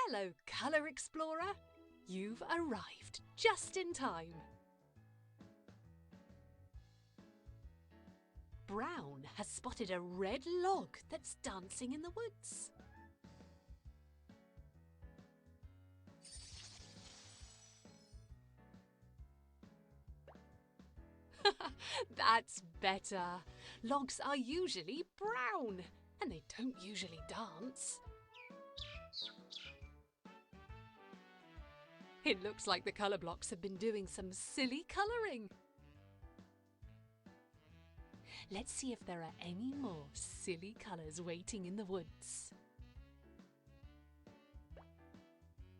Hello, Colour Explorer! You've arrived just in time. Brown has spotted a red log that's dancing in the woods. That's better. Logs are usually brown, and they don't usually dance. It looks like the Colourblocks have been doing some silly colouring. Let's see if there are any more silly colours waiting in the woods.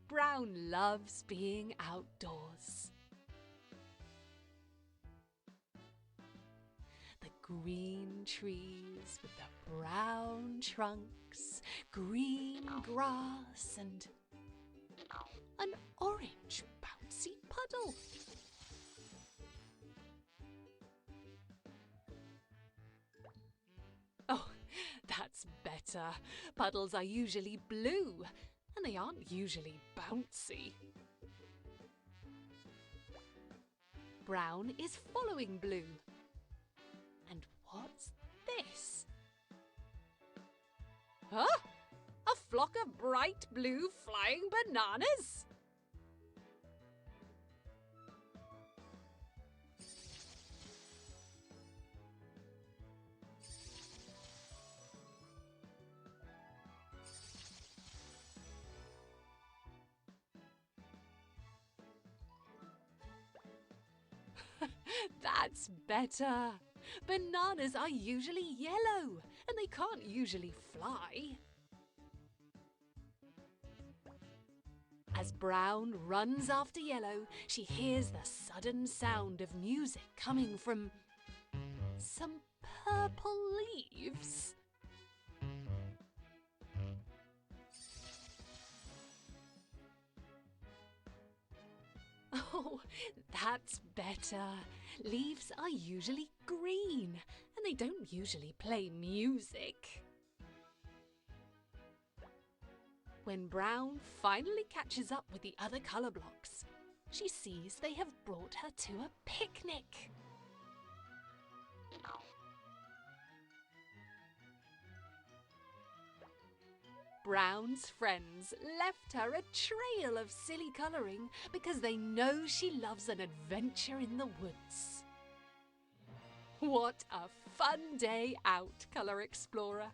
Brown loves being outdoors. The green trees with the brown trunks, green grass and an orange bouncy puddle. Oh, that's better. Puddles are usually blue, and they aren't usually bouncy. Brown is following blue. And what's this? Huh? A flock of bright blue flying bananas? That's better. Bananas are usually yellow, and they can't usually fly. As Brown runs after Yellow, she hears the sudden sound of music coming from some purple leaves. Oh, that's better. Leaves are usually green, and they don't usually play music. When Brown finally catches up with the other Colourblocks, she sees they have brought her to a picnic. Brown's friends left her a trail of silly colouring because they know she loves an adventure in the woods. What a fun day out, Colour Explorer!